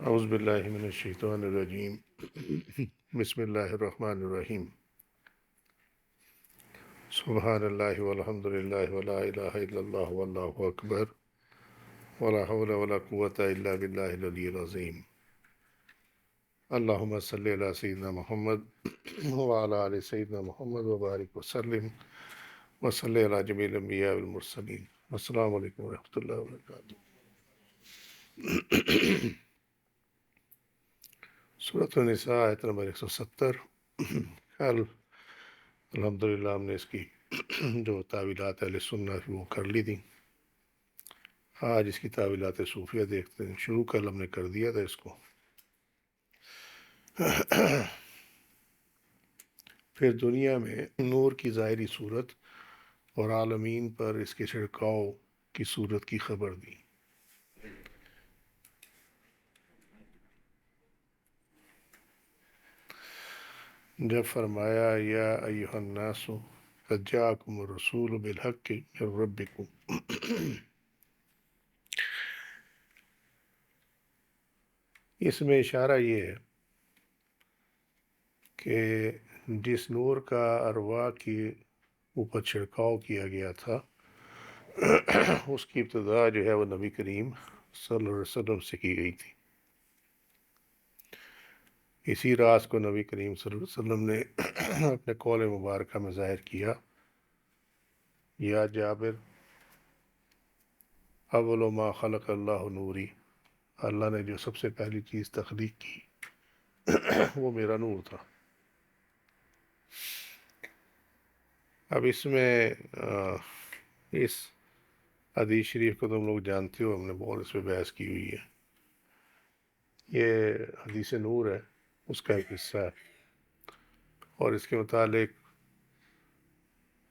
اعوذ باللہ من الشیطان الرجیم بسم اللہ الرحمن الرحیم سبحان اللہ والحمد للہ ولا الہ الا اللہ واللہ اکبر ولا حول ولا قوة الا باللہ العلی العظیم اللہم صلی علی سیدنا محمد وعلی آل سیدنا محمد وبارک وسلم وصلی علی جمیع الانبیاء والمرسلین۔ السلام علیکم ورحمۃ اللہ وبرکاتہ۔ سورۃ النساء آیت نمبر 170۔ کل الحمدللہ ہم نے اس کی جو تعویلات اہل سنت وہ کر لی تھی۔ آج اس کی تعویلات صوفیہ دیکھتے ہیں۔ شروع کل ہم نے کر دیا تھا اس کو۔ پھر دنیا میں نور کی ظاہری صورت اور عالمین پر اس کے چھڑکاؤ کی صورت کی خبر دی۔ جب فرمایا یا ایھا الناس قد جاءکم الرسول بالحق من ربکم، اس میں اشارہ یہ ہے کہ جس نور کا ارواح کے اوپر چھڑکاؤ کیا گیا تھا اس کی ابتدا جو ہے وہ نبی کریم صلی اللہ علیہ وسلم سے کی گئی تھی۔ اسی راز کو نبی کریم صلی اللہ علیہ وسلم نے اپنے قول مبارکہ میں ظاہر کیا، یا جابر اول ما خلق اللہ نوری، اللہ نے جو سب سے پہلی چیز تخلیق کی وہ میرا نور تھا۔ اب اس میں اس حدیث شریف کو تم لوگ جانتے ہو، ہم نے بہت اس پہ بحث کی ہوئی ہے۔ یہ حدیث نور ہے، اس کا ایک حصہ ہے، اور اس کے متعلق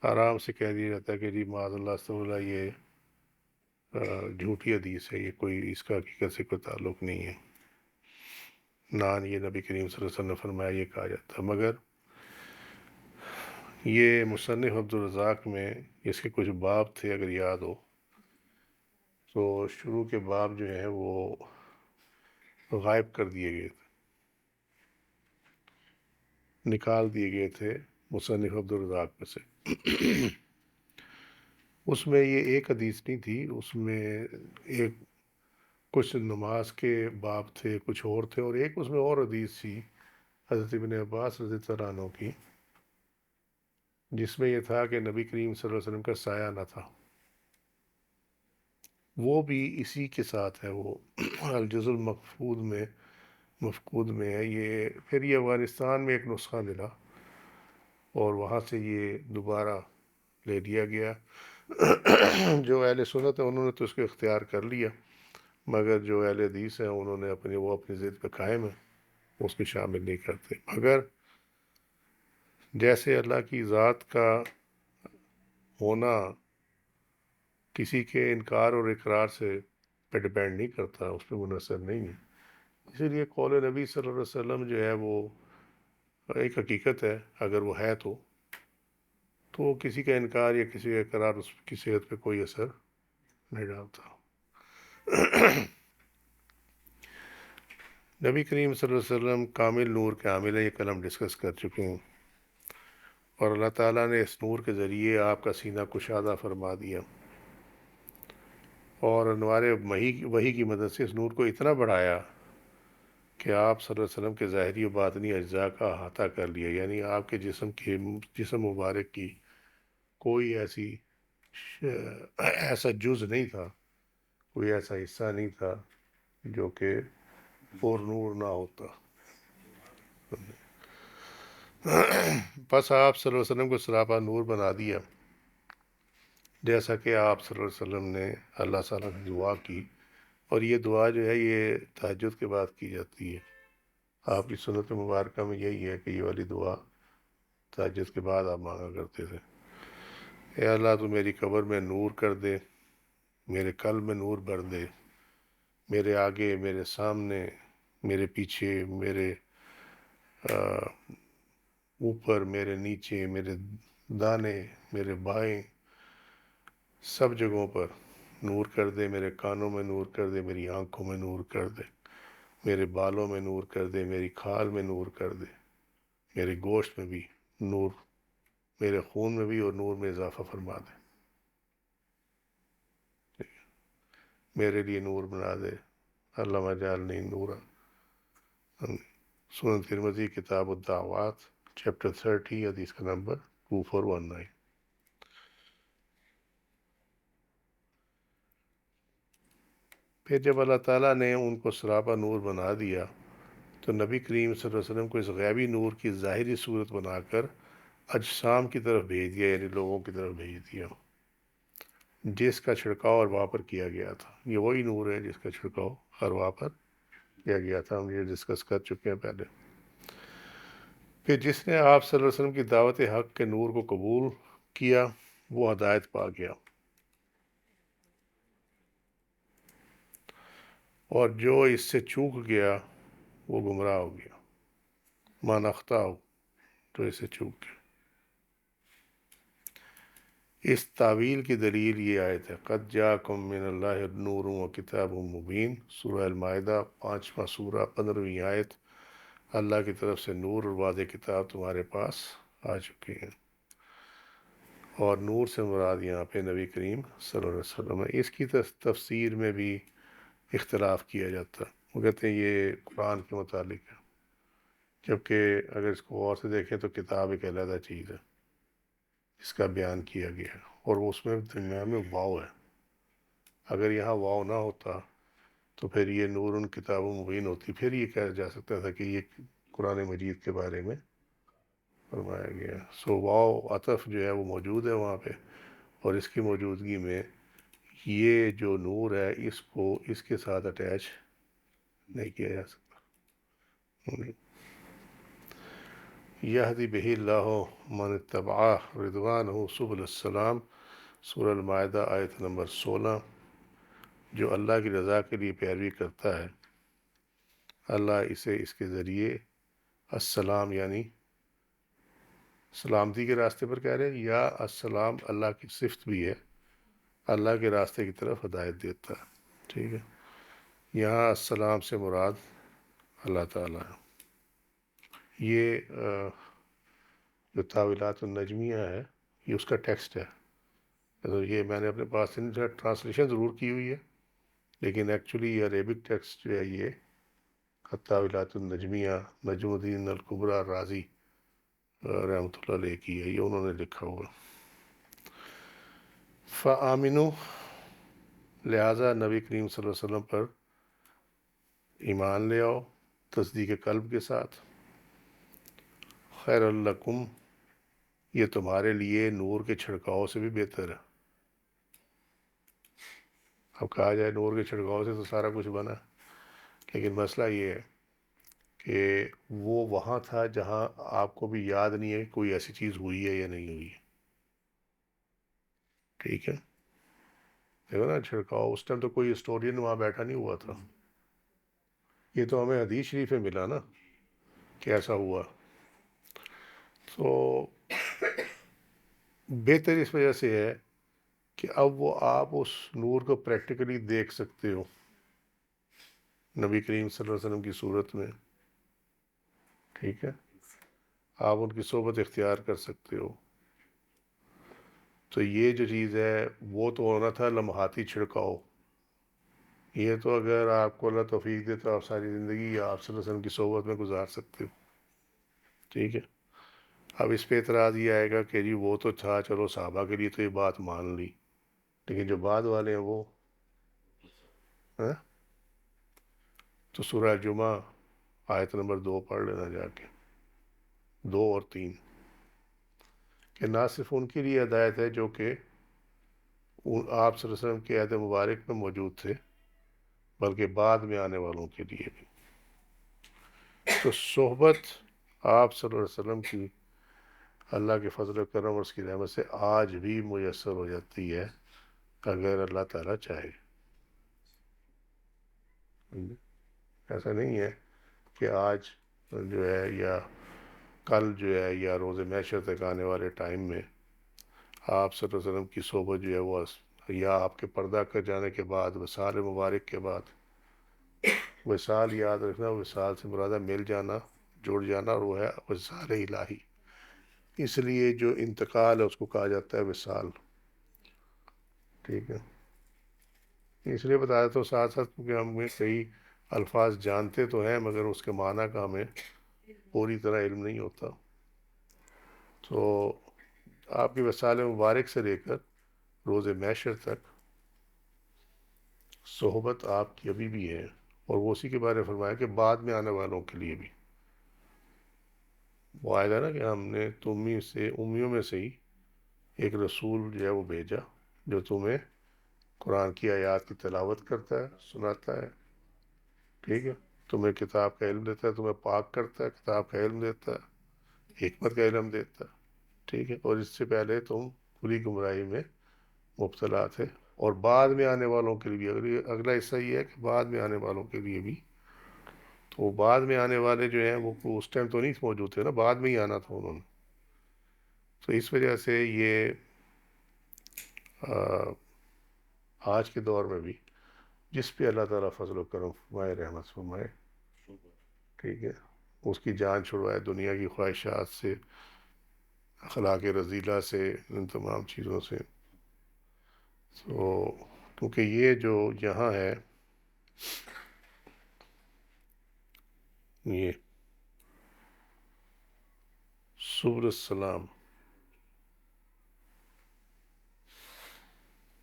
آرام سے کہہ دیا جاتا ہے کہ جی معاذ اللہ استغفر اللہ، یہ جھوٹی حدیث ہے، یہ کوئی اس کا حقیقت سے کوئی تعلق نہیں ہے، نہ یہ نبی کریم صلی اللہ علیہ وسلم نے فرمایا یہ کہا جاتا ہے۔ مگر یہ مصنف عبدالرزاق میں اس کے کچھ باب تھے، اگر یاد ہو تو شروع کے باب جو ہیں وہ غائب کر دیے گئے تھے، نکال دیے گئے تھے مصنف عبدالرزاق میں سے۔ اس میں یہ ایک حدیث نہیں تھی، اس میں ایک کچھ نماز کے باب تھے، کچھ اور تھے، اور ایک اس میں اور حدیث تھی حضرت ابن عباس رضی اللہ عنہ کی، جس میں یہ تھا کہ نبی کریم صلی اللہ علیہ وسلم کا سایہ نہ تھا۔ وہ بھی اسی کے ساتھ ہے، وہ الجز مفقود میں ہے۔ یہ پھر یہ افغانستان میں ایک نسخہ ملا اور وہاں سے یہ دوبارہ لے لیا گیا۔ جو اہل سنت ہیں انہوں نے تو اس کو اختیار کر لیا، مگر جو اہل حدیث ہیں انہوں نے اپنی ضد پہ قائم ہیں، اس کو شامل نہیں کرتے۔ مگر جیسے اللہ کی ذات کا ہونا کسی کے انکار اور اقرار سے پہ ڈپینڈ نہیں کرتا، اس پہ منحصر نہیں ہے، اسی لیے قول نبی صلی اللہ علیہ وسلم جو ہے وہ ایک حقیقت ہے، اگر وہ ہے تو کسی کا انکار یا کسی کا اقرار اس کی صحت پہ کوئی اثر نہیں ڈالتا۔ نبی کریم صلی اللہ علیہ وسلم کامل نور کے حامل ہیں، یہ کل ہم ڈسکس کر چکے ہیں، اور اللہ تعالیٰ نے اس نور کے ذریعے آپ کا سینہ کشادہ فرما دیا، اور انوار وحی کی مدد سے اس نور کو اتنا بڑھایا کہ آپ صلی اللہ علیہ وسلم کے ظاہری و باطنی اجزاء کا احاطہ کر لیا، یعنی آپ کے جسم مبارک کی کوئی ایسا جز نہیں تھا، کوئی ایسا حصہ نہیں تھا جو کہ پر نور نہ ہوتا۔ بس آپ صلی اللہ علیہ وسلم کو سراپا نور بنا دیا، جیسا کہ آپ صلی اللہ علیہ وسلم نے اللہ تعالیٰ نے دعا کی، اور یہ دعا جو ہے یہ تہجد کے بعد کی جاتی ہے۔ آپ کی سنت مبارکہ میں یہی ہے کہ یہ والی دعا تہجد کے بعد آپ مانگا کرتے تھے۔ اے اللہ تو میری قبر میں نور کر دے، میرے قلب میں نور بھر دے، میرے آگے، میرے سامنے، میرے پیچھے، میرے اوپر، میرے نیچے، میرے دانے، میرے بائیں، سب جگہوں پر نور کر دے، میرے کانوں میں نور کر دے، میری آنکھوں میں نور کر دے، میرے بالوں میں نور کر دے، میری کھال میں نور کر دے، میرے گوشت میں بھی نور، میرے خون میں بھی اور نور میں اضافہ فرما دے، میرے لیے نور بنا دے، علامہ جعلنی نورا۔ سنن ترمذی کتاب الدعوات چیپٹر 30 حدیث کا نمبر 2419۔ پھر جب اللہ تعالیٰ نے ان کو سراپا نور بنا دیا تو نبی کریم صلی اللہ علیہ وسلم کو اس غیبی نور کی ظاہری صورت بنا کر اجسام کی طرف بھیج دیا، یعنی لوگوں کی طرف بھیج دیا، جس کا چھڑکاؤ ارواح پر کیا گیا تھا۔ یہ وہی نور ہے جس کا چھڑکاؤ ارواح پر کیا گیا تھا، ہم یہ ڈسکس کر چکے ہیں پہلے۔ پھر جس نے آپ صلی اللہ علیہ وسلم کی دعوت حق کے نور کو قبول کیا وہ ہدایت پا گیا، اور جو اس سے چوک گیا وہ گمراہ ہو گیا۔ من اخطا ہو تو اس سے چوک گیا۔ اس تعویل کی دلیل یہ آیت ہے، قد جاءکم من اللہ نور و کتاب مبین، سورہ المائدہ 5واں سورہ 15ویں آیت۔ اللہ کی طرف سے نور اور واضح کتاب تمہارے پاس آ چکی ہیں، اور نور سے مراد یہاں پہ نبی کریم صلی اللہ علیہ وسلم ہے۔ اس کی تفسیر میں بھی اختلاف کیا جاتا ہے، وہ کہتے ہیں یہ قرآن کے متعلق ہے، جبکہ اگر اس کو غور سے دیکھیں تو کتاب ایک علیحدہ چیز ہے اس کا بیان کیا گیا ہے، اور اس میں درمیان میں واو ہے۔ اگر یہاں واو نہ ہوتا تو پھر یہ نور کتاب مبین ہوتی، پھر یہ کہا جا سکتا تھا کہ یہ قرآن مجید کے بارے میں فرمایا گیا۔ سو واو عطف جو ہے وہ موجود ہے وہاں پہ، اور اس کی موجودگی میں یہ جو نور ہے اس کو اس کے ساتھ اٹیچ نہیں کیا جا سکتا۔ یہدی بہ اللہ من اتبع رضوانہ سبل السلام، سورہ المائدہ آیت نمبر 16۔ جو اللہ کی رضا کے لیے پیروی کرتا ہے اللہ اسے اس کے ذریعے السلام یعنی سلامتی کے راستے پر کہہ رہے ہیں، یا السلام اللہ کی صفت بھی ہے، اللہ کے راستے کی طرف ہدایت دیتا ہے، ٹھیک ہے۔ یہاں السلام سے مراد اللہ تعالیٰ ہے۔ یہ جو تاویلات النجمیہ ہے یہ اس کا ٹیکسٹ ہے، تو یہ میں نے اپنے پاس سے ٹرانسلیشن ضرور کی ہوئی ہے، لیکن ایکچولی یہ عربک ٹیکسٹ جو ہے یہ التاویلات النجمیہ نجم الدین الکبریٰ رازی رحمۃ اللہ علیہ کی ہے، یہ انہوں نے لکھا ہوا۔ فآمنو، لہٰذا نبی کریم صلی اللہ علیہ وسلم پر ایمان لے آؤ تصدیق قلب کے ساتھ، خیر لکم، یہ تمہارے لیے نور کے چھڑکاؤ سے بھی بہتر ہے۔ اب کہا جائے نور کے چھڑکاؤ سے تو سارا کچھ بنا، لیکن مسئلہ یہ ہے کہ وہ وہاں تھا جہاں آپ کو بھی یاد نہیں ہے کوئی ایسی چیز ہوئی ہے یا نہیں ہوئی ہے، ٹھیک ہے۔ دیکھو نا چھڑکاؤ، اس ٹائم تو کوئی ہسٹورین وہاں بیٹھا نہیں ہوا تھا، یہ تو ہمیں حدیث شریف میں ملا نا کہ ایسا ہوا۔ تو بہتر اس وجہ سے ہے کہ اب وہ آپ اس نور کو پریکٹیکلی دیکھ سکتے ہو نبی کریم صلی اللہ علیہ وسلم کی صورت میں، ٹھیک ہے، آپ ان کی صحبت اختیار کر سکتے ہو۔ تو یہ جو چیز ہے وہ تو ہونا تھا لمحاتی چھڑکاؤ، یہ تو اگر آپ کو اللہ توفیق دے تو آپ ساری زندگی آپ صلی اللہ علیہ وسلم کی صحبت میں گزار سکتے ہو، ٹھیک ہے۔ اب اس پہ اعتراض یہ آئے گا کہ جی وہ تو تھا، چلو صحابہ کے لیے تو یہ بات مان لی، لیکن جو بعد والے ہیں وہ ہاں؟ تو سورہ جمعہ آیت نمبر 2 پڑھ لینا جا کے، 2 اور 3، کہ نہ صرف ان کے لیے ہدایت ہے جو کہ آپ صلی اللہ علیہ وسلم کے عہد مبارک میں موجود تھے، بلکہ بعد میں آنے والوں کے لیے بھی۔ تو صحبت آپ صلی اللہ علیہ وسلم کی اللہ کے فضل و کرم اور اس کی رحمت سے آج بھی میسر ہو جاتی ہے اگر اللہ تعالیٰ چاہے۔ ایسا نہیں ہے کہ آج جو ہے یا کل جو ہے یا روز محشر تک آنے والے ٹائم میں آپ صلی اللہ علیہ وسلم کی صحبت جو ہے وہ یا آپ کے پردہ کر جانے کے بعد وصال مبارک کے بعد وصال یاد رکھنا، وصال سے مراد ہے مل جانا، جڑ جانا، اور وہ ہے وصال الہی. اس لیے جو انتقال ہے اس کو کہا جاتا ہے وصال. ٹھیک ہے، اس لیے بتا دیتا ہوں ساتھ ساتھ، کیونکہ ہم میں کئی الفاظ جانتے تو ہیں مگر اس کے معنی کا ہمیں پوری طرح علم نہیں ہوتا. تو آپ کی وصال مبارک سے لے کر روز محشر تک صحبت آپ کی ابھی بھی ہے، اور وہ اسی کے بارے میں فرمایا کہ بعد میں آنے والوں کے لیے بھی. وہ آئے گا نا کہ ہم نے تمہیں سے امیوں میں سے ہی ایک رسول جو ہے وہ بھیجا، جو تمہیں قرآن کی آیات کی تلاوت کرتا ہے، سناتا ہے. ٹھیک ہے، تمہیں کتاب کا علم دیتا ہے، تمہیں پاک کرتا ہے، کتاب کا علم دیتا ہے، حکمت کا علم دیتا ہے. ٹھیک ہے، اور اس سے پہلے تم کھلی گمراہی میں مبتلا تھے، اور بعد میں آنے والوں کے لیے بھی. اگلا حصہ یہ ہے کہ بعد میں آنے والوں کے لیے بھی. تو بعد میں آنے والے جو ہیں وہ اس ٹائم تو نہیں موجود تھے نا، بعد میں ہی آنا تھا انہوں نے. تو اس وجہ سے یہ آج کے دور میں بھی جس پہ اللہ تعالیٰ فضل و کرم فرمائے، رحمت فرمائے، ٹھیک ہے، اس کی جان چھڑوائے دنیا کی خواہشات سے، اخلاق رذیلہ سے، ان تمام چیزوں سے. تو کیونکہ یہ جو یہاں ہے، یہ سبل السلام،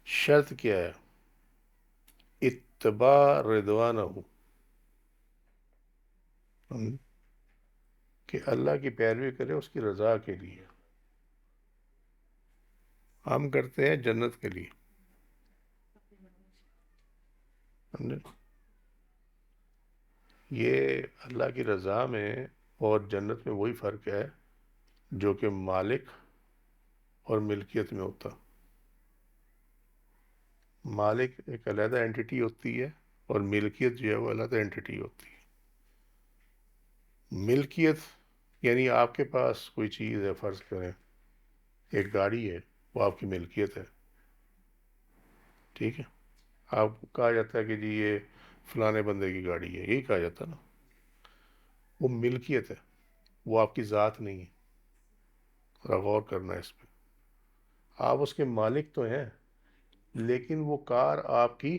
شرط کیا ہے؟ اتباع رضوانہ، کہ اللہ کی پیروی کرے اس کی رضا کے لیے. ہم کرتے ہیں جنت کے لیے. سمجھے؟ یہ اللہ کی رضا میں اور جنت میں وہی فرق ہے جو کہ مالک اور ملکیت میں ہوتا. مالک ایک علیحدہ اینٹیٹی ہوتی ہے، اور ملکیت جو ہے وہ علیحدہ اینٹیٹی ہوتی ہے. ملکیت یعنی آپ کے پاس کوئی چیز ہے، فرض کریں ایک گاڑی ہے، وہ آپ کی ملکیت ہے. ٹھیک ہے، آپ کو کہا جاتا ہے کہ جی یہ فلانے بندے کی گاڑی ہے، یہی کہا جاتا ہے نا. وہ ملکیت ہے، وہ آپ کی ذات نہیں ہے. ذرا غور کرنا ہے اس پہ. آپ اس کے مالک تو ہیں، لیکن وہ کار آپ کی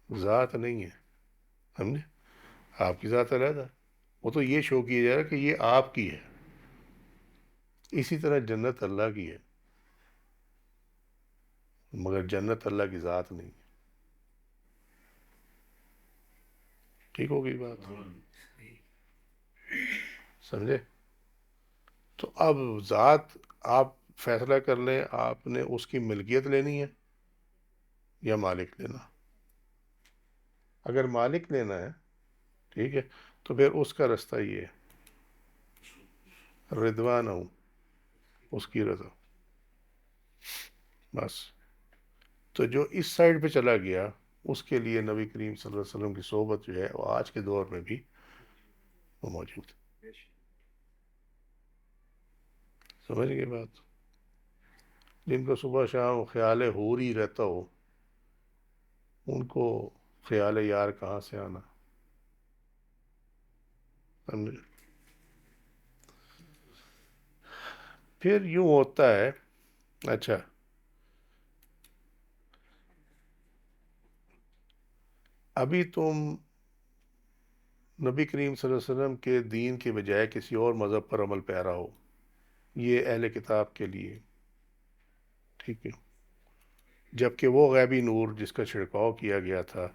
ذات نہیں ہے. سمجھے؟ آپ کی ذات علیحدہ، وہ تو یہ شو کیا جا رہا ہے کہ یہ آپ کی ہے. اسی طرح جنت اللہ کی ہے، مگر جنت اللہ کی ذات نہیں ہے. ٹھیک ہو گئی بات؟ سمجھے؟ تو اب ذات آپ فیصلہ کر لیں، آپ نے اس کی ملکیت لینی ہے یا مالک لینا. اگر مالک لینا ہے، ٹھیک ہے، تو پھر اس کا رستہ یہ ہے، رضوان ہوں، اس کی رضا. بس. تو جو اس سائڈ پہ چلا گیا اس کے لیے نبی کریم صلی اللہ علیہ وسلم کی صحبت جو ہے وہ آج کے دور میں بھی وہ موجود ہے. سمجھ گئے بات؟ جن کو صبح شام خیال حور ہی رہتا ہو، ان کو خیال یار کہاں سے آنا. سمجھے؟ پھر یوں ہوتا ہے. اچھا، ابھی تم نبی کریم صلی اللہ علیہ وسلم کے دین کے بجائے کسی اور مذہب پر عمل پیرا ہو، یہ اہل کتاب کے لیے. ٹھیک ہے، جبکہ وہ غیبی نور جس کا چھڑکاؤ کیا گیا تھا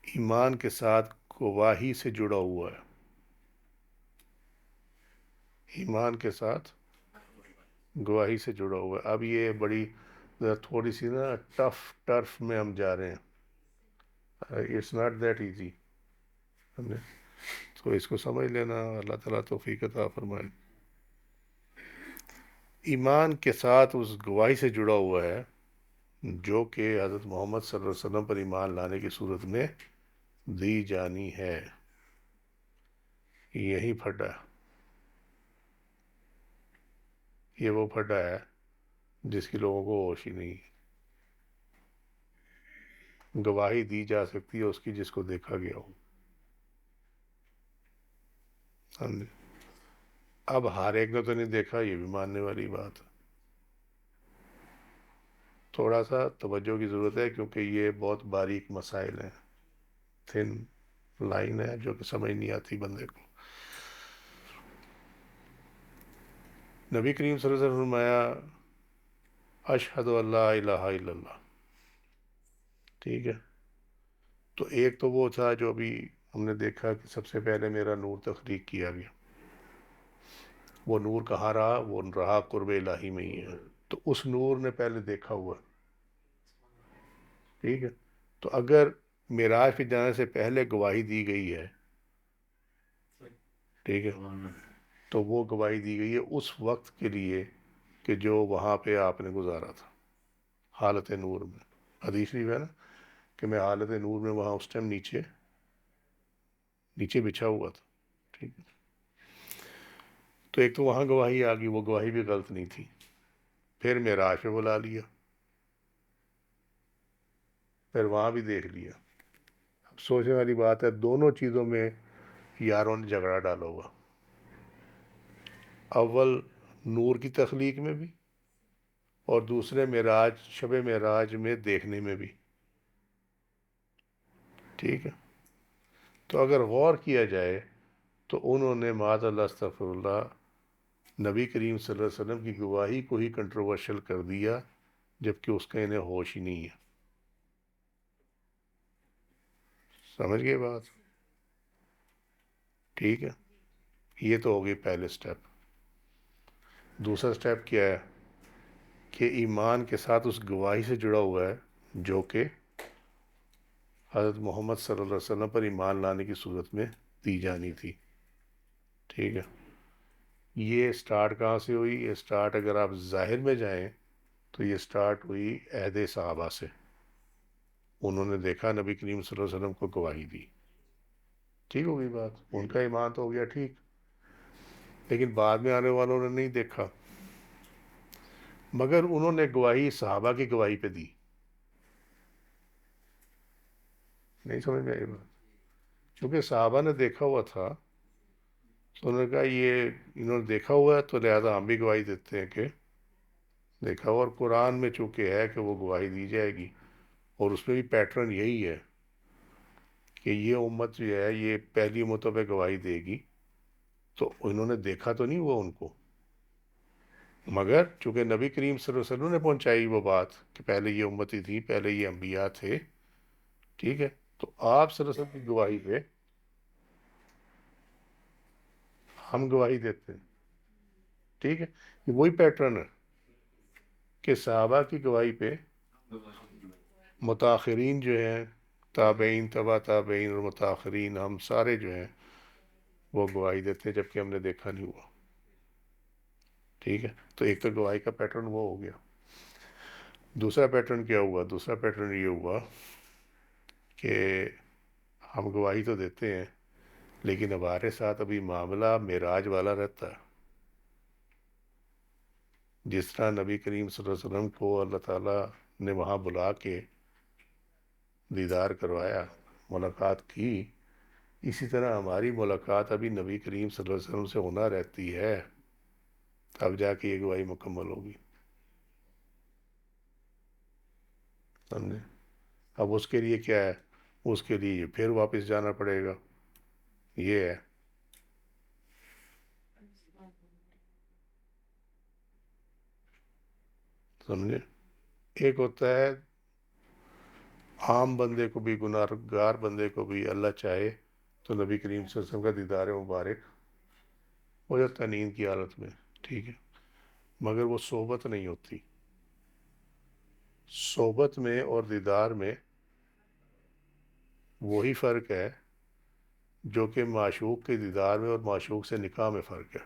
ایمان کے ساتھ گواہی سے جڑا ہوا ہے. ایمان کے ساتھ گواہی سے جڑا ہوا ہے. اب یہ بڑی تھوڑی سی نا ٹف ٹرف میں ہم جا رہے ہیں. It's not that easy. سمجھے؟ تو اس کو سمجھ لینا، اللہ تعالیٰ توفیق عطا فرمائے. ایمان کے ساتھ اس گواہی سے جڑا ہوا ہے جو کہ حضرت محمد صلی اللہ علیہ وسلم پر ایمان لانے کی صورت میں دی جانی ہے. یہی پھٹا ہے، یہ وہ پھٹا ہے جس کی لوگوں کو ہوش ہی نہیں. گواہی دی جا سکتی ہے اس کی جس کو دیکھا گیا ہو. ہاں جی، اب ہر ایک نے تو نہیں دیکھا، یہ بھی ماننے والی بات ہے، تھوڑا سا توجہ کی ضرورت ہے کیونکہ یہ بہت باریک مسائل ہیں، تھن لائن ہے جو کہ سمجھ نہیں آتی بندے کو۔ نبی کریم صلی اللہ علیہ وسلم نے فرمایا اشہد اللہ الہ الا اللہ، ٹھیک ہے؟ تو ایک تو وہ تھا جو ابھی ہم نے دیکھا کہ سب سے پہلے میرا نور تخلیق کیا گیا، وہ نور کہاں رہا؟ وہ رہا قرب الہی میں ہی ہے، تو اس نور نے پہلے دیکھا ہوا، ٹھیک ہے؟ تو اگر معراج پہ جانے سے پہلے گواہی دی گئی ہے، ٹھیک ہے، تو وہ گواہی دی گئی ہے اس وقت کے لیے کہ جو وہاں پہ آپ نے گزارا تھا حالت نور میں۔ حدیث شریف ہے نا کہ میں حالت نور میں وہاں اس ٹائم نیچے بچھا ہوا تھا، ٹھیک ہے؟ تو ایک تو وہاں گواہی آ گئی، وہ گواہی بھی غلط نہیں تھی، پھر معراج پہ بلا لیا، پھر وہاں بھی دیکھ لیا۔ اب سوچنے والی بات ہے دونوں چیزوں میں یاروں نے جھگڑا ڈالا ہوا، اول نور کی تخلیق میں بھی اور دوسرے معراج شب معراج میں دیکھنے میں بھی، ٹھیک ہے؟ تو اگر غور کیا جائے تو انہوں نے معاذ اللہ استغفر اللہ نبی کریم صلی اللہ علیہ وسلم کی گواہی کو ہی کنٹروورشل کر دیا، جبکہ اس کا انہیں ہوش ہی نہیں ہے۔ سمجھ گئے بات؟ ٹھیک ہے، یہ تو ہو گئی پہلے سٹیپ۔ دوسرا سٹیپ کیا ہے کہ ایمان کے ساتھ اس گواہی سے جڑا ہوا ہے جو کہ حضرت محمد صلی اللہ علیہ وسلم پر ایمان لانے کی صورت میں دی جانی تھی، ٹھیک ہے؟ یہ سٹارٹ کہاں سے ہوئی؟ یہ سٹارٹ اگر آپ ظاہر میں جائیں تو یہ سٹارٹ ہوئی عہد صحابہ سے، انہوں نے دیکھا نبی کریم صلی اللہ علیہ وسلم کو گواہی دی، ٹھیک ہو گئی بات، ان کا ایمان تو ہو گیا ٹھیک، لیکن بعد میں آنے والوں نے نہیں دیکھا، مگر انہوں نے گواہی صحابہ کی گواہی پہ دی۔ نہیں سمجھ میں آئی بات؟ چونکہ صحابہ نے دیکھا ہوا تھا تو انہوں نے کہا یہ انہوں نے دیکھا ہوا ہے تو لہذا ہم بھی گواہی دیتے ہیں کہ دیکھا ہوا، اور قرآن میں چونکہ ہے کہ وہ گواہی دی جائے گی، اور اس میں بھی پیٹرن یہی ہے کہ یہ امت جو ہے یہ پہلی امتوں پہ گواہی دے گی، تو انہوں نے دیکھا تو نہیں ہوا ان کو، مگر چونکہ نبی کریم صلی اللہ علیہ وسلم نے پہنچائی وہ بات کہ پہلے یہ امتی تھی، پہلے یہ انبیاء تھے، ٹھیک ہے؟ تو آپ صلی اللہ علیہ وسلم کی گواہی پہ ہم گواہی دیتے ہیں، ٹھیک ہے؟ یہ وہی پیٹرن ہے کہ صحابہ کی گواہی پہ متاخرین جو ہیں، تابعین تبع تابعین اور متاخرین، ہم سارے جو ہیں وہ گواہی دیتے ہیں جبکہ ہم نے دیکھا نہیں ہوا، ٹھیک ہے؟ تو ایک تو گواہی کا پیٹرن وہ ہو گیا۔ دوسرا پیٹرن کیا ہوا؟ دوسرا پیٹرن یہ ہوا کہ ہم گواہی تو دیتے ہیں لیکن ہمارے ساتھ ابھی معاملہ معراج والا رہتا ہے، جس طرح نبی کریم صلی اللہ علیہ وسلم کو اللہ تعالیٰ نے وہاں بلا کے دیدار کروایا، ملاقات کی، اسی طرح ہماری ملاقات ابھی نبی کریم صلی اللہ علیہ وسلم سے ہونا رہتی ہے، تب جا کے یہ گواہی مکمل ہوگی، سمجھے؟ اب اس کے لیے کیا ہے؟ اس کے لیے پھر واپس جانا پڑے گا، یہ ہے، سمجھے؟ ایک ہوتا ہے عام بندے کو بھی، گناہ گار بندے کو بھی اللہ چاہے تو نبی کریم صلی اللہ علیہ وسلم کا دیدار مبارک ہو جاتا ہے نیند کی حالت میں، ٹھیک ہے؟ مگر وہ صحبت نہیں ہوتی، صحبت میں اور دیدار میں وہی فرق ہے جو کہ معشوق کے دیدار میں اور معشوق سے نکاح میں فرق ہے،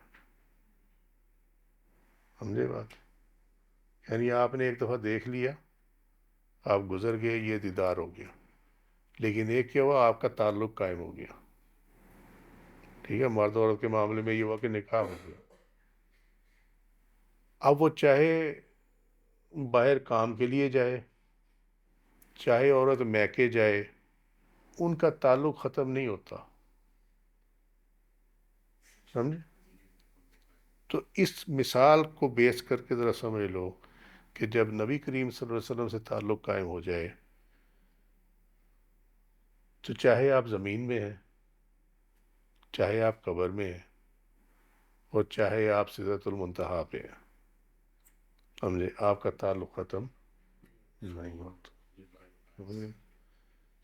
سمجھے بات؟ یعنی آپ نے ایک دفعہ دیکھ لیا، آپ گزر گئے، یہ دیدار ہو گیا، لیکن ایک کیا ہوا؟ آپ کا تعلق قائم ہو گیا، ٹھیک ہے؟ مرد عورت کے معاملے میں یہ ہوا کہ نکاح ہو گیا، اب وہ چاہے باہر کام کے لیے جائے، چاہے عورت میکے جائے، ان کا تعلق ختم نہیں ہوتا، سمجھے؟ تو اس مثال کو بیس کر کے ذرا سمجھ لو کہ جب نبی کریم صلی اللہ علیہ وسلم سے تعلق قائم ہو جائے تو چاہے آپ زمین میں ہیں، چاہے آپ قبر میں ہیں، اور چاہے آپ سدرۃ المنتہا پہ ہیں، سمجھے، آپ کا تعلق ختم نہیں ہوتا۔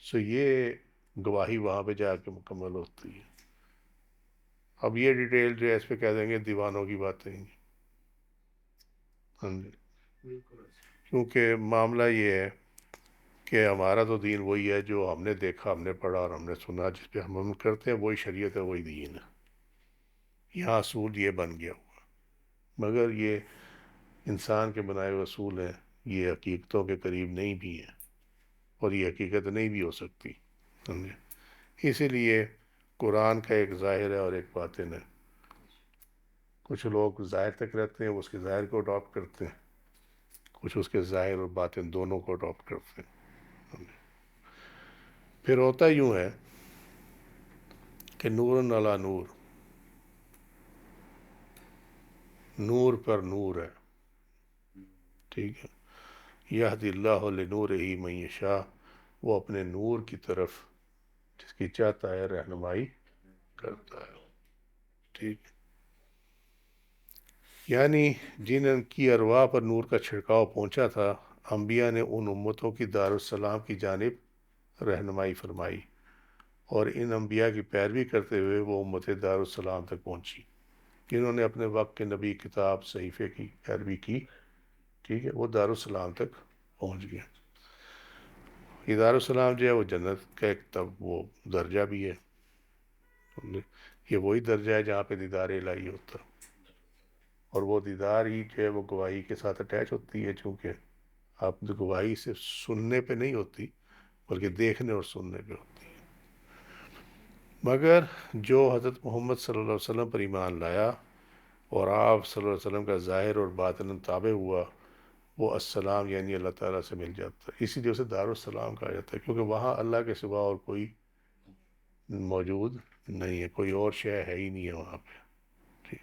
سو یہ گواہی وہاں پہ جا کے مکمل ہوتی ہے۔ اب یہ ڈیٹیل جو ہے اس پہ کہہ دیں گے دیوانوں کی باتیں ہیں۔ ہاں جی، کیونکہ معاملہ یہ ہے کہ ہمارا تو دین وہی ہے جو ہم نے دیکھا، ہم نے پڑھا اور ہم نے سنا، جس پہ ہم عمل کرتے ہیں وہی شریعت ہے، وہی دین ہے۔ یہاں اصول یہ بن گیا ہوا، مگر یہ انسان کے بنائے ہوئے اصول ہیں، یہ حقیقتوں کے قریب نہیں بھی ہیں، اور یہ حقیقت نہیں بھی ہو سکتی، سمجھے۔ اسی لیے قرآن کا ایک ظاہر ہے اور ایک باطن ہے۔ کچھ لوگ ظاہر تک رہتے ہیں، وہ اس کے ظاہر کو اڈاپٹ کرتے ہیں، کچھ اس کے ظاہر اور باطن دونوں کو اڈاپٹ کرتے ہیں۔ پھر ہوتا یوں ہے کہ نور علی نور، نور پر نور ہے، ٹھیک ہے۔ یہدی اللہ لنورہ من یشاء، وہ اپنے نور کی طرف جس کی چاہتا ہے رہنمائی کرتا ہے، ٹھیک۔ یعنی جن کی ارواح پر نور کا چھڑکاؤ پہنچا تھا، انبیاء نے ان امتوں کی دارالسلام کی جانب رہنمائی فرمائی، اور ان انبیاء کی پیروی کرتے ہوئے وہ امت دارالسلام تک پہنچی۔ جنہوں نے اپنے وقت کے نبی، کتاب، صحیفے کی پیروی کی، ٹھیک ہے، وہ دارالسلام تک پہنچ گئے۔ یہ دارالسلام جو ہے وہ جنت کا ایک تب وہ درجہ بھی ہے، یہ وہی درجہ ہے جہاں پہ دیدار الہی ہوتا ہے، اور وہ دیدار ہی جو ہے وہ گواہی کے ساتھ اٹیچ ہوتی ہے، چونکہ آپ گواہی صرف سننے پہ نہیں ہوتی بلکہ دیکھنے اور سننے پہ ہوتی ہے۔ مگر جو حضرت محمد صلی اللہ علیہ وسلم پر ایمان لایا اور آپ صلی اللہ علیہ وسلم کا ظاہر اور باطن تابع ہوا، وہ السلام یعنی اللہ تعالیٰ سے مل جاتا ہے۔ اسی لیے اسے دارالسلام کہا جاتا ہے، کیونکہ وہاں اللہ کے سوا اور کوئی موجود نہیں ہے، کوئی اور شے ہے ہی نہیں ہے وہاں پہ، ٹھیک۔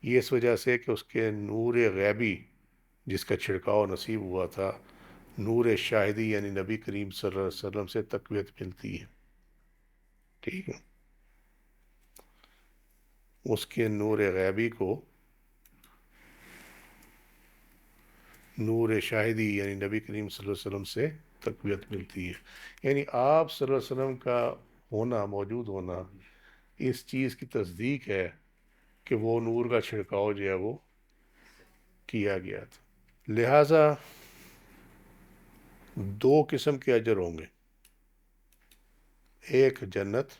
یہ اس وجہ سے کہ اس کے نور غیبی جس کا چھڑکاؤ نصیب ہوا تھا، نور شاہدی یعنی نبی کریم صلی اللہ علیہ وسلم سے تقویت ملتی ہے، ٹھیک ہے۔ اس کے نور غیبی کو نور شاہدی یعنی نبی کریم صلی اللہ علیہ وسلم سے تقویت ملتی ہے، یعنی آپ صلی اللہ علیہ وسلم کا ہونا، موجود ہونا، اس چیز کی تصدیق ہے کہ وہ نور کا چھڑکاؤ جو ہے وہ کیا گیا تھا۔ لہٰذا دو قسم کے اجر ہوں گے، ایک جنت،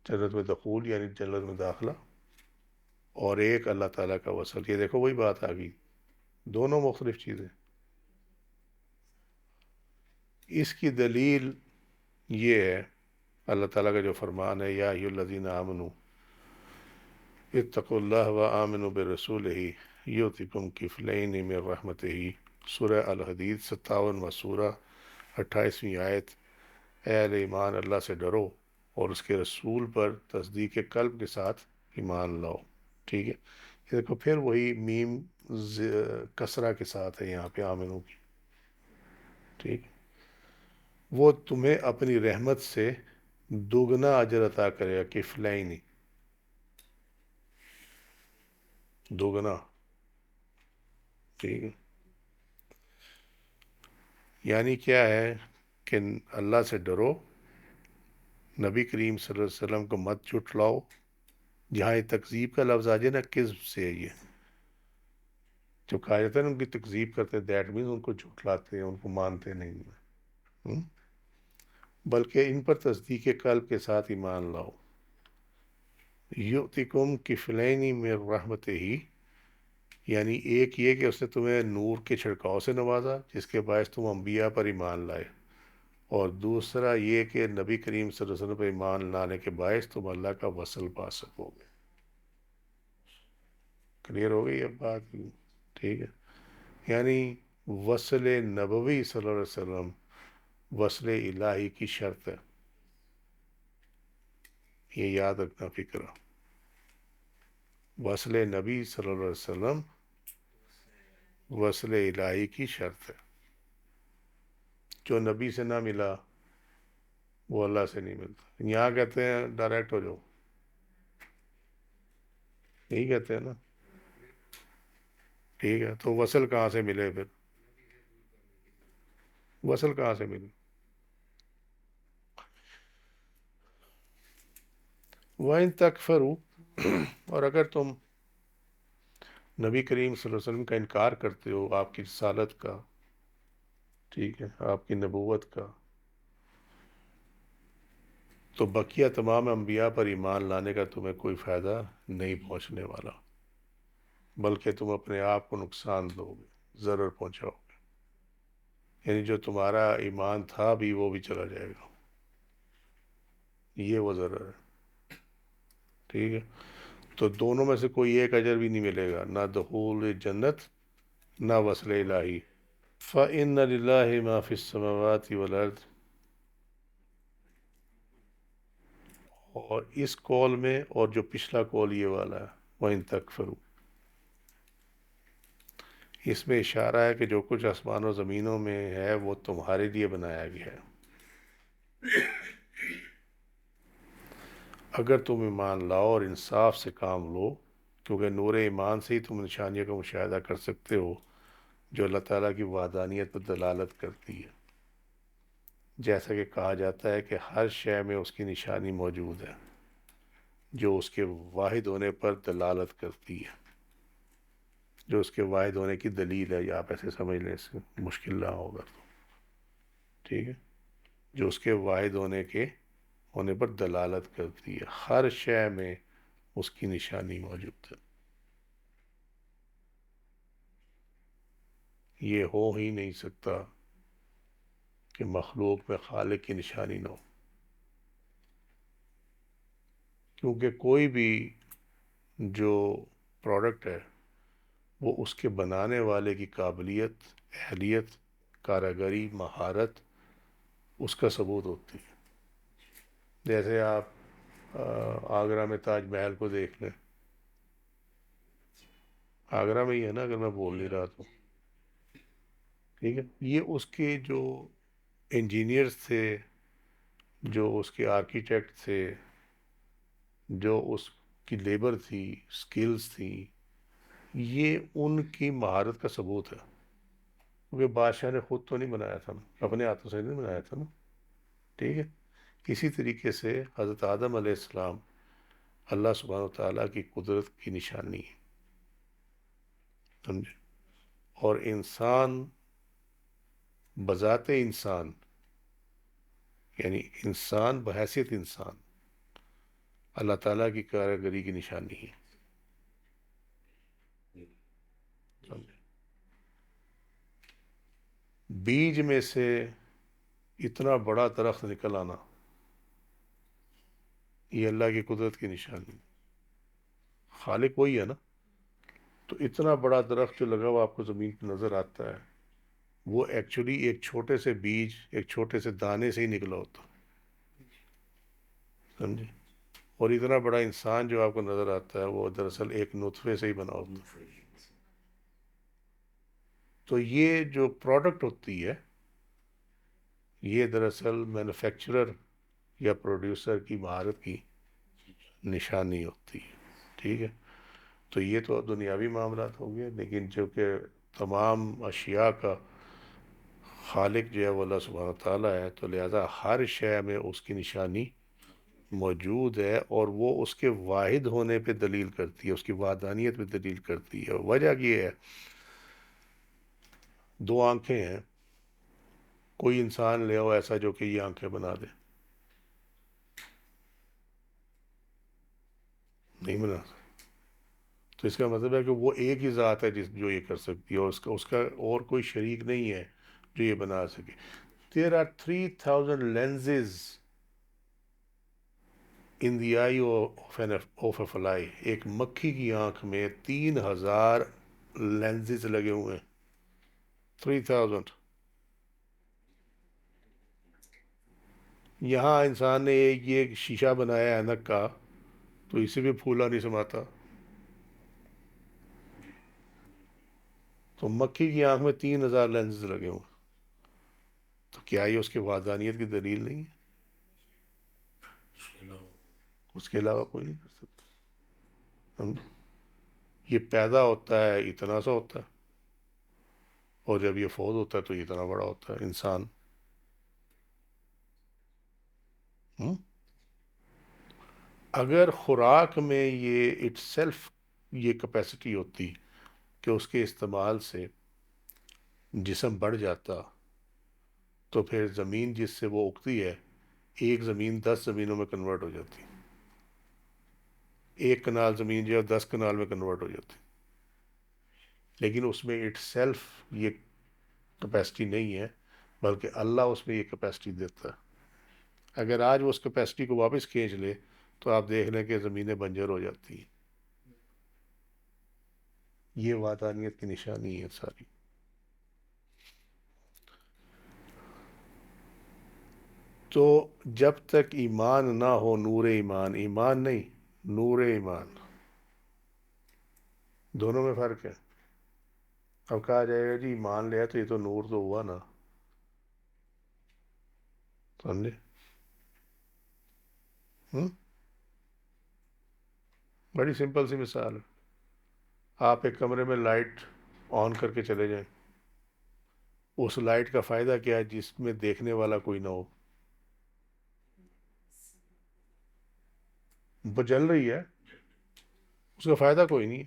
جنت میں دخول یعنی جنت میں داخلہ، اور ایک اللہ تعالیٰ کا وصل۔ یہ دیکھو وہی بات آ گئی، دونوں مختلف چیزیں۔ اس کی دلیل یہ ہے اللہ تعالیٰ کا جو فرمان ہے، یا ایھا الذین آمنوا اتقوا اللہ وآمنوا برسولہ یؤتکم کفلین من رحمتہ، سورہ الحدید 57واں سورہ 28ویں آیت۔ اے اہل ایمان، اللہ سے ڈرو اور اس کے رسول پر تصدیق قلب کے ساتھ ایمان لاؤ، ٹھیک ہے۔ یہ دیکھو پھر وہی میم کسرہ کے ساتھ ہے یہاں پہ آمنو کی، ٹھیک۔ وہ تمہیں اپنی رحمت سے دوگنا اجر عطا کرے گا، کفلین، دوگنا، ٹھیک ہے۔ یعنی کیا ہے کہ اللہ سے ڈرو، نبی کریم صلی اللہ علیہ وسلم کو مت جھٹلاؤ۔ جہاں یہ تکذیب کا لفظ آ جائے نا، کذب سے ہے یہ، جو کہا جاتا ہے نا ان کی تکذیب کرتے ہیں، دیٹ مینز ان کو جھٹلاتے ہیں، ان کو مانتے نہیں ہیں، بلکہ ان پر تصدیق قلب کے ساتھ ایمان لاؤ۔ یؤتکم کفلین من رحمتہ، یعنی ایک یہ کہ اس نے تمہیں نور کے چھڑکاؤ سے نوازا جس کے باعث تم انبیاء پر ایمان لائے، اور دوسرا یہ کہ نبی کریم صلی اللہ علیہ وسلم پر ایمان لانے کے باعث تم اللہ کا وصل پا سکو گے۔ کلیئر ہو گئی اب بات، ٹھیک ہے۔ یعنی وصل نبوی صلی اللہ علیہ وسلم وصل الہی کی شرط ہے، یہ یاد رکھنا فکر. وصل نبی صلی اللہ علیہ وسلم وصل الہی کی شرط ہے. جو نبی سے نہ ملا وہ اللہ سے نہیں ملتا. یہاں کہتے ہیں ڈائریکٹ ہو جاؤ، یہی کہتے ہیں نا. ٹھیک ہے، تو وصل کہاں سے ملے پھر؟ وصل کہاں سے ملے؟ وَإِن تَكْفُرُوا، اور اگر تم نبی کریم صلی اللہ علیہ وسلم کا انکار کرتے ہو، آپ کی رسالت کا، ٹھیک ہے، آپ کی نبوت کا، تو بقیہ تمام انبیاء پر ایمان لانے کا تمہیں کوئی فائدہ نہیں پہنچنے والا، بلکہ تم اپنے آپ کو نقصان دو گے، ضرر پہنچاؤ گے. یعنی جو تمہارا ایمان تھا بھی وہ بھی چلا جائے گا، یہ وہ ضرر ہے. ٹھیک ہے، تو دونوں میں سے کوئی ایک اجر بھی نہیں ملے گا، نہ دخول جنت نہ وصل الہی. فَإِنَّ لِلَّهِ مَا فِي السَّمَاوَاتِ وَالْأَرْضِ، اور اس قول میں اور جو پچھلا قول یہ والا ہے وَإِن تَكْفُرُوا، اس میں اشارہ ہے کہ جو کچھ آسمان و زمینوں میں ہے وہ تمہارے لیے بنایا گیا ہے. اگر تم ایمان لاؤ اور انصاف سے کام لو، کیونکہ نور ایمان سے ہی تم نشانیوں کا مشاہدہ کر سکتے ہو جو اللہ تعالیٰ کی وحدانیت پر دلالت کرتی ہے. جیسا کہ کہا جاتا ہے کہ ہر شے میں اس کی نشانی موجود ہے جو اس کے واحد ہونے پر دلالت کرتی ہے، جو اس کے واحد ہونے کی دلیل ہے، یا آپ ایسے سمجھ لیں، اس سے مشکل نہ ہوگا تو. ٹھیک ہے، جو اس کے واحد ہونے پر دلالت کرتی ہے. ہر شے میں اس کی نشانی موجود ہے. یہ ہو ہی نہیں سکتا کہ مخلوق میں خالق کی نشانی نہ ہو، کیونکہ کوئی بھی جو پروڈکٹ ہے وہ اس کے بنانے والے کی قابلیت، اہلیت، کاریگری، مہارت، اس کا ثبوت ہوتی ہے. جیسے آپ آگرہ میں تاج محل کو دیکھ لیں. آگرہ میں ہی ہے نا، اگر میں بول نہیں رہا تو. ٹھیک ہے، یہ اس کے جو انجینئرز تھے، جو اس کے آرکیٹیکٹ تھے، جو اس کی لیبر تھی، سکلز تھی، یہ ان کی مہارت کا ثبوت ہے. کیونکہ بادشاہ نے خود تو نہیں بنایا تھا نا، اپنے ہاتھوں سے نہیں بنایا تھا نا. ٹھیک ہے، اسی طریقے سے حضرت آدم علیہ السلام اللہ سبحانہ و تعالیٰ کی قدرت کی نشانی ہے. سمجھے؟ اور انسان بذات انسان، یعنی انسان بحیثیت انسان اللہ تعالیٰ کی کارگری کی نشانی ہے. سمجھے؟ بیج میں سے اتنا بڑا درخت نکل آنا، یہ اللہ کی قدرت کی نشانی ہے. خالق وہی ہے نا. تو اتنا بڑا درخت جو لگا ہوا آپ کو زمین پہ نظر آتا ہے، وہ ایکچولی ایک چھوٹے سے بیج، ایک چھوٹے سے دانے سے ہی نکلا ہوتا. سمجھے؟ اور اتنا بڑا انسان جو آپ کو نظر آتا ہے وہ دراصل ایک نطفے سے ہی بنا ہوتا ہے. تو یہ جو پروڈکٹ ہوتی ہے، یہ دراصل مینوفیکچرر یا پروڈیوسر کی مہارت کی نشانی ہوتی ہے. ٹھیک ہے، تو یہ تو دنیاوی معاملات ہو گئے، لیکن جو کہ تمام اشیاء کا خالق جو ہے وہ اللہ سبحانہ تعالیٰ ہے، تو لہٰذا ہر شے میں اس کی نشانی موجود ہے، اور وہ اس کے واحد ہونے پہ دلیل کرتی ہے، اس کی وحدانیت پہ دلیل کرتی ہے. وجہ یہ ہے، دو آنکھیں ہیں، کوئی انسان لے آؤ ایسا جو کہ یہ آنکھیں بنا دے، نہیں بنا. تو اس کا مطلب ہے کہ وہ ایک ہی ذات ہے جو یہ کر سکتی ہے، اور اس کا اور کوئی شریک نہیں ہے جو یہ بنا سکے. There are 3000 lenses in the eye of a fly. ایک مکھی کی آنکھ میں 3000 لینزز لگے ہوئے ہیں. 3000. یہاں انسان نے یہ شیشہ بنایا ہے اینک کا، تو اسے بھی پھولا نہیں سماتا. تو مکھی کی آنکھ میں 3,000 لینزز لگے ہوں، تو کیا یہ اس کے وحدانیت کی دلیل نہیں ہے؟ اس کے علاوہ کوئی نہیں کر سکتا. یہ پیدا ہوتا ہے اتنا سا ہوتا ہے، اور جب یہ فوت ہوتا ہے تو یہ اتنا بڑا ہوتا ہے انسان. اگر خوراک میں یہ اٹ سیلف یہ کیپیسٹی ہوتی کہ اس کے استعمال سے جسم بڑھ جاتا، تو پھر زمین جس سے وہ اگتی ہے، ایک زمین 10 زمینوں میں کنورٹ ہو جاتی. ایک کنال زمین جو ہے 10 کنال میں کنورٹ ہو جاتی. لیکن اس میں اٹ سیلف یہ کیپیسٹی نہیں ہے، بلکہ اللہ اس میں یہ کیپیسٹی دیتا ہے. اگر آج وہ اس کیپیسٹی کو واپس کھینچ لے تو آپ دیکھ لیں کہ زمینیں بنجر ہو جاتی ہیں. یہ وحدانیت کی نشانی ہے ساری. تو جب تک ایمان نہ ہو، نور ایمان، ایمان نہیں نور ایمان، دونوں میں فرق ہے. اب کہا جائے گا جی ایمان لیا تو یہ تو نور تو ہوا نا، سمجھے؟ بڑی سمپل سی مثال ہے. آپ ایک کمرے میں لائٹ آن کر کے چلے جائیں، اس لائٹ کا فائدہ کیا ہے جس میں دیکھنے والا کوئی نہ ہو؟ وہ جل رہی ہے، اس کا فائدہ کوئی نہیں.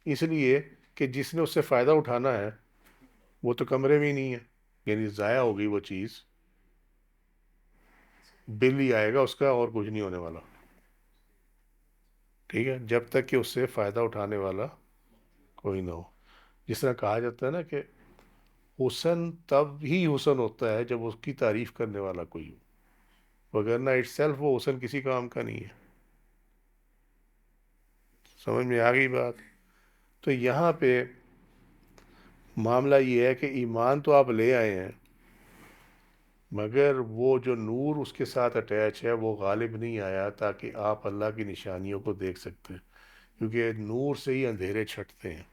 اس لیے کہ جس نے اس سے فائدہ اٹھانا ہے وہ تو کمرے میں ہی نہیں ہے، یعنی ضائع ہو گئی وہ چیز. بل ہی آئے گا اس کا، اور کچھ نہیں ہونے والا. ٹھیک ہے، جب تک کہ اس سے فائدہ اٹھانے والا کوئی نہ ہو. جس طرح کہا جاتا ہے نا کہ حسن تب ہی حسن ہوتا ہے جب اس کی تعریف کرنے والا کوئی ہو، وگرنہ اٹ سیلف وہ حسن کسی کام کا نہیں ہے. سمجھ میں آ گئی بات؟ تو یہاں پہ معاملہ یہ ہے کہ ایمان تو آپ لے آئے ہیں، مگر وہ جو نور اس کے ساتھ اٹیچ ہے وہ غالب نہیں آیا تاکہ آپ اللہ کی نشانیوں کو دیکھ سکتے ہیں. کیونکہ نور سے ہی اندھیرے چھٹتے ہیں.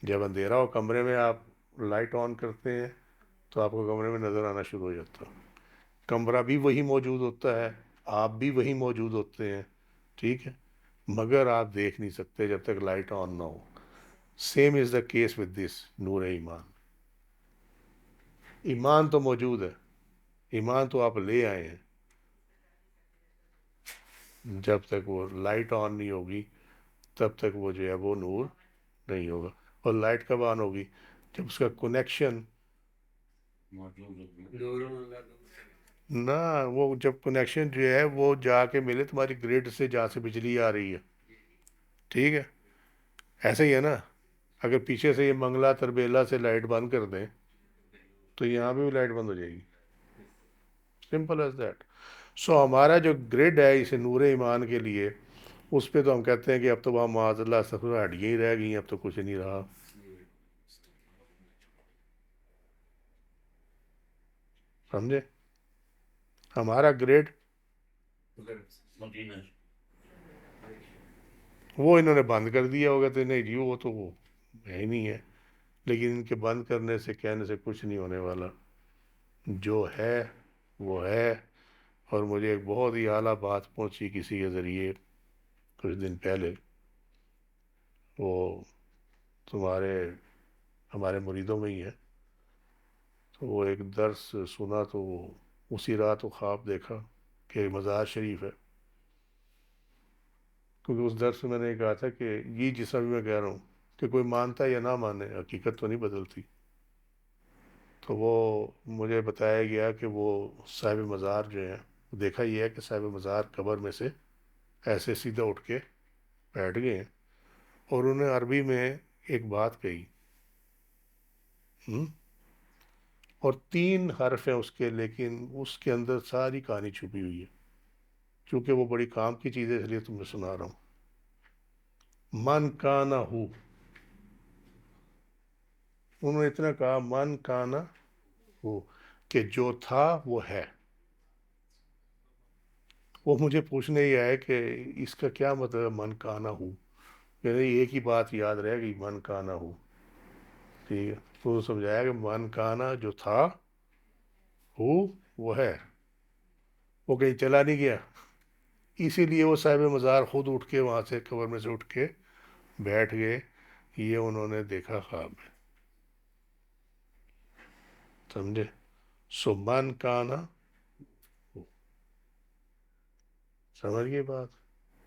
جب اندھیرا ہو کمرے میں، آپ لائٹ آن کرتے ہیں تو آپ کو کمرے میں نظر آنا شروع ہو جاتا ہے. کمرہ بھی وہی موجود ہوتا ہے، آپ بھی وہی موجود ہوتے ہیں، ٹھیک ہے، مگر آپ دیکھ نہیں سکتے جب تک لائٹ آن نہ ہو. Same is the case with this Noor Iman. Iman تو موجود ہے، ایمان تو آپ لے آئے ہیں، جب تک وہ لائٹ آن نہیں ہوگی تب تک وہ جو ہے وہ نور نہیں ہوگا. اور لائٹ کب آن ہوگی؟ جب اس کا کنیکشن نہ، وہ جب کنیکشن جو ہے وہ جا کے ملے تمہاری گریڈ سے جہاں سے بجلی آ رہی ہے. ٹھیک ہے، ایسا ہی ہے نا. اگر پیچھے سے یہ منگلا تربیلا سے لائٹ بند کر دیں تو یہاں پہ بھی لائٹ بند ہو جائے گی. Simple as that. سو ہمارا جو گریڈ ہے اسے نور ایمان کے لیے، اس پہ تو ہم کہتے ہیں کہ اب تو وہاں معاذ اللہ سب ہڈیاں ہی رہ گئی ہیں، اب تو کچھ نہیں رہا. سمجھے؟ ہمارا گریڈ وہ انہوں نے بند کر دیا ہوگا تو نہیں جی وہ تو وہ ہے ہی نہیں ہے. لیکن ان کے بند کرنے سے کہنے سے کچھ نہیں ہونے والا. جو ہے وہ ہے. اور مجھے ایک بہت ہی اعلیٰ بات پہنچی کسی کے ذریعے کچھ دن پہلے، وہ تمہارے ہمارے مریدوں میں ہی ہے. تو وہ ایک درس سنا تو وہ اسی رات وہ خواب دیکھا کہ مزار شریف ہے. کیونکہ اس درس میں نے کہا تھا کہ یہ جس طرح بھی میں کہہ رہا ہوں کہ کوئی مانتا یا نہ مانے حقیقت تو نہیں بدلتی. تو وہ مجھے بتایا گیا کہ وہ صاحب مزار جو ہیں، دیکھا یہ ہے کہ صاحب مزار قبر میں سے ایسے سیدھا اٹھ کے بیٹھ گئے ہیں، اور انہوں نے عربی میں ایک بات کہی، اور 3 حرف ہیں اس کے، لیکن اس کے اندر ساری کہانی چھپی ہوئی ہے. چونکہ وہ بڑی کام کی چیز ہے اس لیے تمہیں سنا رہا ہوں. من کانا ہو، انہوں نے اتنا کہا من کانا ہو، کہ جو تھا وہ ہے. وہ مجھے پوچھنے ہی آئے کہ اس کا کیا مطلب من کانا ہو. یعنی ایک ہی بات یاد رہے گی، من کانا ہو. ٹھیک ہے، تو سمجھایا کہ من کانا جو تھا ہو وہ ہے، وہ کہیں چلا نہیں گیا. اسی لیے وہ صاحب مزار خود اٹھ کے وہاں سے قبر میں سے اٹھ کے بیٹھ گئے. یہ انہوں نے دیکھا خواب میں. سمجھے؟ سو من کانا، سمجھ گئے بات؟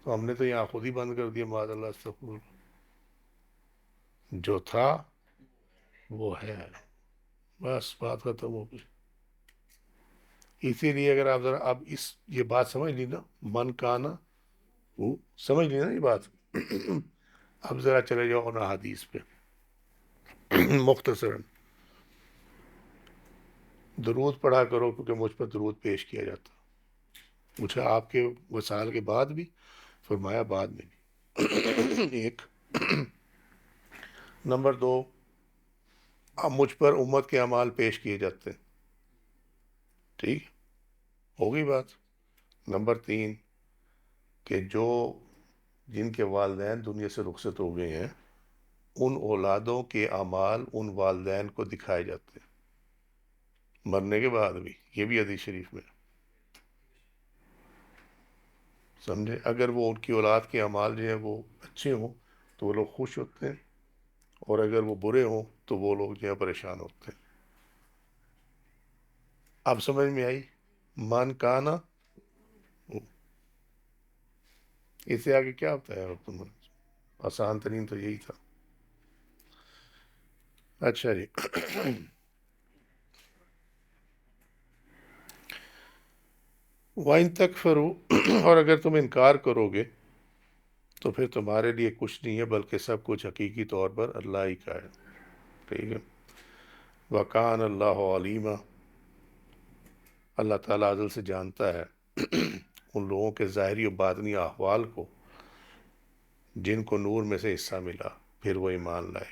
تو ہم نے تو یہاں خود ہی بند کر دیا، معاذ اللہ استغفر اللہ. جو تھا وہ ہے، بس بات ختم ہو گئی. اسی لیے اگر آپ ذرا اب یہ بات سمجھ لی نا، من کانا وہ سمجھ لی نا یہ بات. اب ذرا چلے جاؤ نا حدیث پہ. مختصراً درود پڑھا کرو، کیونکہ مجھ پر درود پیش کیا جاتا. مجھے آپ کے وصال کے بعد بھی، فرمایا بعد میں بھی. ایک نمبر دو، اب مجھ پر امت کے اعمال پیش کیے جاتے ہیں. ٹھیک ہوگی بات. نمبر تین، کہ جن کے والدین دنیا سے رخصت ہو گئے ہیں، ان اولادوں کے اعمال ان والدین کو دکھائے جاتے ہیں مرنے کے بعد بھی. یہ بھی حدیث شریف میں. سمجھے؟ اگر وہ ان کی اولاد کے اعمال جو ہیں وہ اچھے ہوں تو وہ لوگ خوش ہوتے ہیں، اور اگر وہ برے ہوں تو وہ لوگ جو ہے پریشان ہوتے ہیں. اب سمجھ میں آئی؟ من کانا، اس سے آگے کیا ہوتا ہے؟ اب تم آسان ترین تو یہی تھا. اچھا جی. وَإِن تَكْفُرُوا، اور اگر تم انکار کرو گے تو پھر تمہارے لیے کچھ نہیں ہے، بلکہ سب کچھ حقیقی طور پر اللہ ہی کا ہے. ٹھیک ہے. وَكَانَ اللَّهُ عَلِيمًا، اللہ تعالیٰ ازل سے جانتا ہے ان لوگوں کے ظاہری و باطنی احوال کو جن کو نور میں سے حصہ ملا پھر وہ ایمان لائے،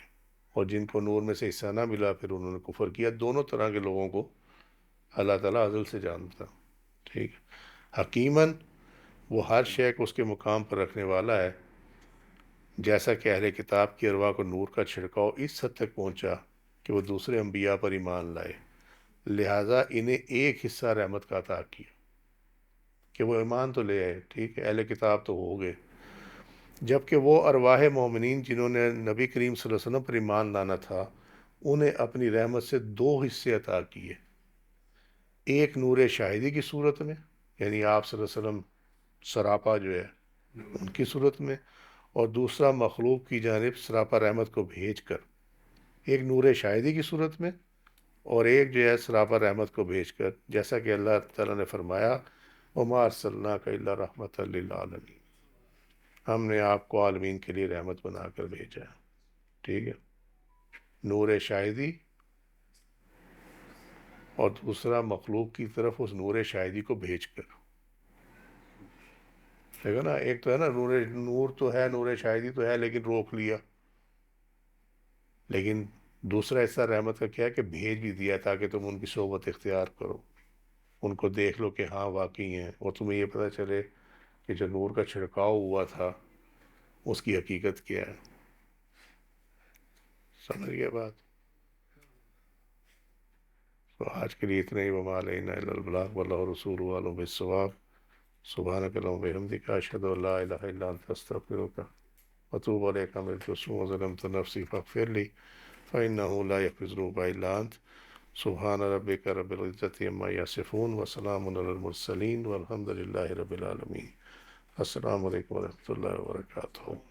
اور جن کو نور میں سے حصہ نہ ملا پھر انہوں نے کفر کیا. دونوں طرح کے لوگوں کو اللہ تعالیٰ ازل سے جانتا. ٹھیک ہے. حکیماً، وہ ہر شے کو اس کے مقام پر رکھنے والا ہے. جیسا کہ اہل کتاب کی ارواح کو نور کا چھڑکاؤ اس حد تک پہنچا کہ وہ دوسرے انبیاء پر ایمان لائے، لہٰذا انہیں ایک حصہ رحمت کا عطا کیا کہ وہ ایمان تو لے آئے. ٹھیک ہے، اہل کتاب تو ہو گئے. جبکہ وہ ارواح مومنین جنہوں نے نبی کریم صلی اللہ علیہ وسلم پر ایمان لانا تھا، انہیں اپنی رحمت سے دو حصے عطا کیے. ایک نور شاہدی کی صورت میں، یعنی آپ صلی اللہ علیہ وسلم سراپا جو ہے ان کی صورت میں، اور دوسرا مخلوق کی جانب سراپا رحمت کو بھیج کر. ایک نور شاہدی کی صورت میں، اور ایک جو ہے سراپا رحمت کو بھیج کر، جیسا کہ اللہ تعالیٰ نے فرمایا وَمَا أَرْسَلْنَاكَ إِلَّا رَحْمَةً لِلْعَالَمِينَ، ہم نے آپ کو عالمین کے لیے رحمت بنا کر بھیجا ہے. ٹھیک ہے. نور شاہدی، اور دوسرا مخلوق کی طرف اس نور شاہدی کو بھیج کر. دیکھو نا، ایک تو ہے نا نور تو ہے، نور شاہدی تو ہے، لیکن روک لیا. لیکن دوسرا حصہ رحمت کا کیا ہے کہ بھیج بھی دیا تاکہ تم ان کی صحبت اختیار کرو، ان کو دیکھ لو کہ ہاں واقعی ہیں، اور تمہیں یہ پتہ چلے کہ جو نور کا چھڑکاؤ ہوا تھا اس کی حقیقت کیا ہے. سمجھ گیا بات؟ تو آج کے لیے اتنا ہی. وما علینا الا البلاغ واللہ رسول عالم بالصواب. سبحانک اللہم وبحمدک، اشہد ان لا الہ الا انت، استغفرک واتوب الیک. عملت وظلمت نفسی فاغفر لی فإنه لا يغفر الذنوب إلا أنت. سبحان ربك رب العزة عما يصفون وسلام على المرسلين والحمد لله رب العالمين. السلام علیکم ورحمۃ اللہ وبرکاتہ.